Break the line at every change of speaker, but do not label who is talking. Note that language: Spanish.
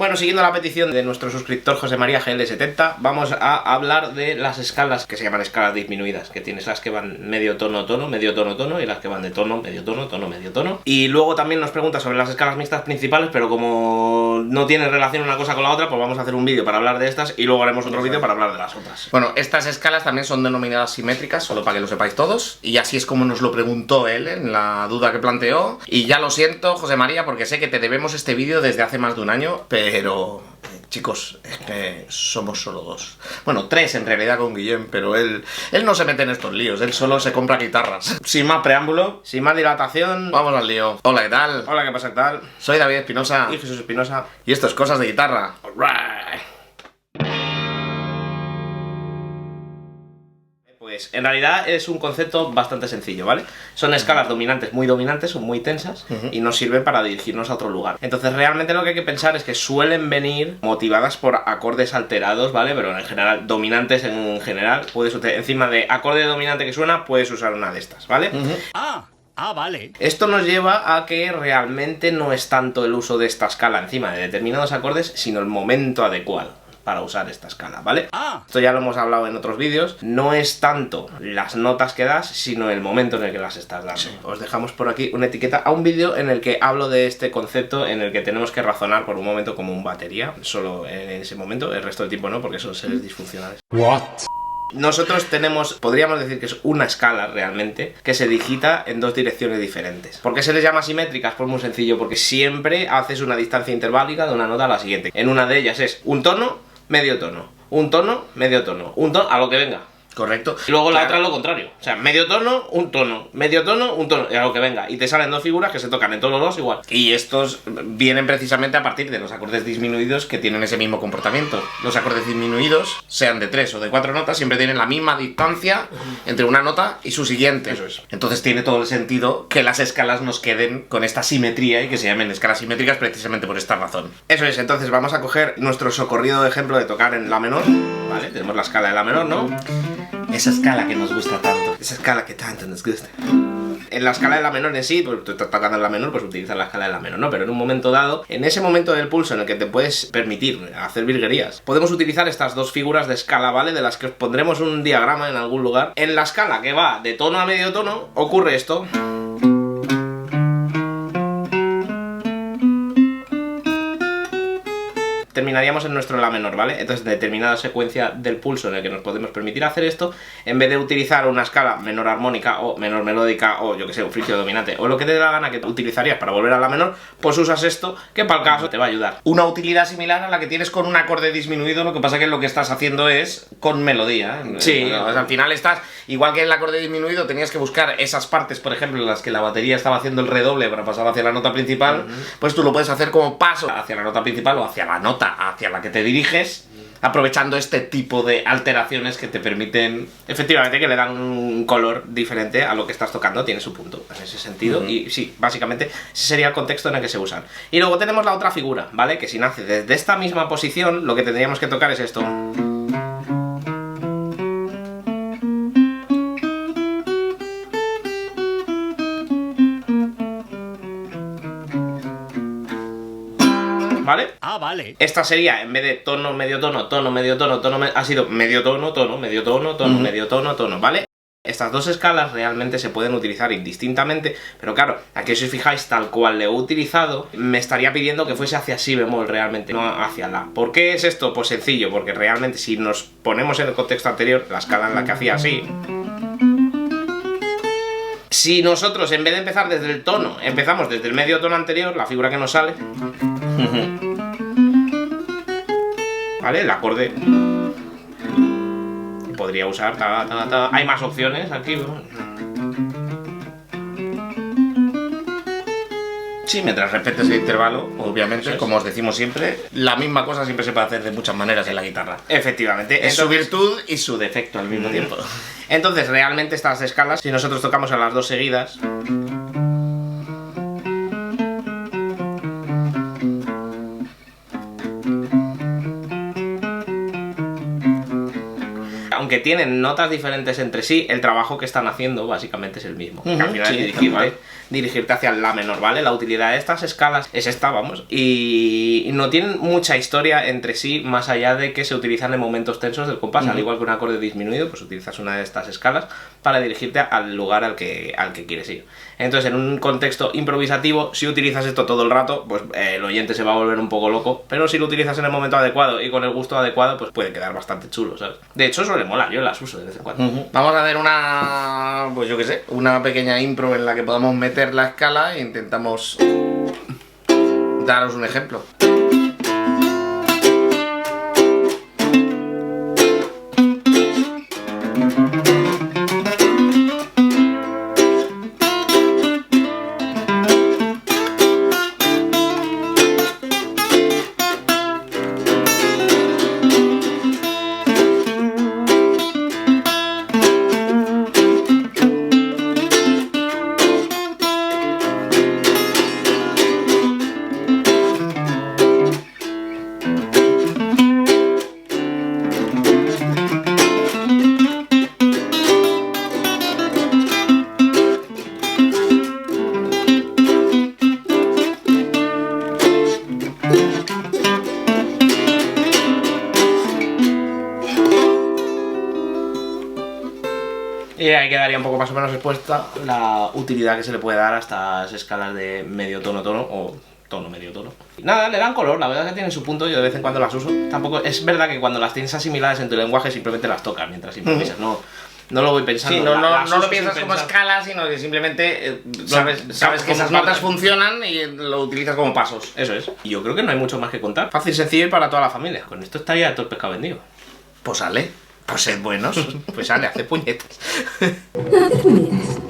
Bueno, siguiendo la petición de nuestro suscriptor José María GL70, vamos a hablar de las escalas que se llaman escalas disminuidas, que tienes las que van medio tono, tono, medio tono, tono, y las que van de tono, medio tono, tono, medio tono. Y luego también nos pregunta sobre las escalas mixtas principales, pero como no tiene relación una cosa con la otra, pues vamos a hacer un vídeo para hablar de estas y luego haremos otro vídeo para hablar de las otras.
Bueno, estas escalas también son denominadas simétricas, solo para que lo sepáis todos, y así es como nos lo preguntó él en la duda que planteó. Y ya lo siento, José María, porque sé que te debemos este vídeo desde hace más de un año, pero chicos, es que somos solo dos. Bueno, tres en realidad con Guillem, pero él no se mete en estos líos, él solo se compra guitarras.
Sin más preámbulo, sin más dilatación,
Vamos al lío. Hola, ¿qué tal?
hola, ¿qué pasa? ¿Qué tal?
Soy David Espinosa
Y Jesús Espinosa.
y esto es Cosas de Guitarra.
Alright. Pues en realidad es un concepto bastante sencillo, ¿vale? Son escalas dominantes, son muy tensas y nos sirven para dirigirnos a otro lugar. Entonces realmente lo que hay que pensar es que suelen venir motivadas por acordes alterados, ¿vale? Pero en general, dominantes en general, puedes encima de acorde dominante que suena, puedes usar una de estas, ¿vale?
Vale.
Esto nos lleva a que realmente no es tanto el uso de esta escala encima de determinados acordes, sino el momento adecuado para usar esta escala, ¿vale? Esto ya lo hemos hablado en otros vídeos. No es tanto las notas que das, sino el momento en el que las estás dando. Os dejamos por aquí una etiqueta a un vídeo en el que hablo de este concepto, en el que tenemos que razonar por un momento como un batería, solo en ese momento, el resto del tiempo no, porque son seres disfuncionales. Nosotros tenemos, podríamos decir que es una escala realmente, que se digita en dos direcciones diferentes. ¿Por qué se les llama simétricas? Pues muy sencillo, porque siempre haces una distancia interválica de una nota a la siguiente. En una de ellas es un tono, medio tono, un tono, medio tono, un tono, a lo que venga.
Correcto.
Y luego la otra es lo contrario. O sea, medio tono, un tono, medio tono, un tono, y a lo que venga. Y te salen dos figuras que se tocan en todos los dos igual.
Y estos vienen precisamente a partir de los acordes disminuidos que tienen ese mismo comportamiento. Los acordes disminuidos, sean de 3 o de 4 notas, siempre tienen la misma distancia entre una nota y su siguiente.
Eso es.
Entonces tiene todo el sentido que las escalas nos queden con esta simetría y que se llamen escalas simétricas precisamente por esta razón.
Eso es, entonces vamos a coger nuestro socorrido ejemplo de tocar en la menor, ¿vale? Tenemos la escala de la menor, ¿no?
Esa escala que nos gusta tanto.
Esa escala que tanto nos gusta. En la escala de la menor en sí, pues tú estás tocando en la menor, pues utilizas la escala de la menor, ¿no? Pero en un momento dado, en ese momento del pulso en el que te puedes permitir hacer virguerías, podemos utilizar estas dos figuras de escala, ¿vale? De las que os pondremos un diagrama en algún lugar. En la escala que va de tono a medio tono, ocurre esto. Terminaríamos en nuestro la menor, ¿vale? Entonces, en determinada secuencia del pulso en el que nos podemos permitir hacer esto, en vez de utilizar una escala menor armónica o menor melódica o yo que sé, un frigio dominante o lo que te dé la gana que utilizarías para volver a la menor, pues usas esto que para el caso te va a ayudar.
Una utilidad similar a la que tienes con un acorde disminuido, lo que pasa que lo que estás haciendo es con melodía.
Sí.
Bueno, al final estás, igual que en el acorde disminuido, tenías que buscar esas partes, por ejemplo, en las que la batería estaba haciendo el redoble para pasar hacia la nota principal, pues tú lo puedes hacer como paso hacia la nota principal o hacia la nota hacia la que te diriges, aprovechando este tipo de alteraciones que te permiten,
efectivamente, que le dan un color diferente a lo que estás tocando, tiene su punto en ese sentido. Y sí, básicamente ese sería el contexto en el que se usan. Y luego tenemos la otra figura, ¿vale? Que si nace desde esta misma posición, lo que tendríamos que tocar es esto. ¿Vale?
Vale.
Esta sería, en vez de tono, medio tono, tono, medio tono, tono, ha sido medio tono, tono, medio tono, tono, medio tono, tono, ¿vale? Estas dos escalas realmente se pueden utilizar indistintamente, pero claro, aquí si os fijáis, tal cual le he utilizado, me estaría pidiendo que fuese hacia si bemol realmente, no hacia la. ¿Por qué es esto? Pues sencillo, porque realmente si nos ponemos en el contexto anterior, la escala en la que hacía así, si nosotros en vez de empezar desde el tono, empezamos desde el medio tono anterior, la figura que nos sale, ¿vale? El acorde podría usar hay más opciones aquí, ¿no?
sí, mientras respetes el intervalo, obviamente,
es.
como os decimos siempre, la misma cosa siempre se puede hacer de muchas maneras en la guitarra.
Efectivamente.
Es su virtud y su defecto al mismo tiempo.
Entonces, realmente estas escalas, si nosotros tocamos a las dos seguidas, aunque tienen notas diferentes entre sí, el trabajo que están haciendo básicamente es el mismo. Que al final
sí,
es dirigirte dirigirte hacia la menor, ¿vale? La utilidad de estas escalas es esta, vamos, y no tienen mucha historia entre sí, más allá de que se utilizan en momentos tensos del compás, al igual que un acorde disminuido, pues utilizas una de estas escalas para dirigirte al lugar al que quieres ir. Entonces, en un contexto improvisativo, si utilizas esto todo el rato, pues el oyente se va a volver un poco loco, pero si lo utilizas en el momento adecuado y con el gusto adecuado, pues puede quedar bastante chulo, ¿sabes? De hecho, suele molar, yo las uso de vez en cuando.
Vamos a hacer una, pues yo qué sé, una pequeña impro en la que podamos meter la escala e intentamos daros un ejemplo.
Y ahí quedaría un poco más o menos expuesta la utilidad que se le puede dar a estas escalas de medio tono-tono o tono-medio tono. Nada, le dan color, la verdad es que tienen su punto, yo de vez en cuando las uso. Tampoco es verdad que cuando las tienes asimiladas en tu lenguaje simplemente las tocas mientras improvisas, no lo voy pensando.
Sí, no lo piensas como escala, sino que simplemente sabes que esas notas funcionan y lo utilizas como pasos.
Eso es. Y yo creo que no hay mucho más que contar. Fácil, sencillo y para toda la familia. Con esto estaría todo el pescado vendido.
Pues sale, pues sed buenos.
Pues sale, hace puñetas.
Haces miras.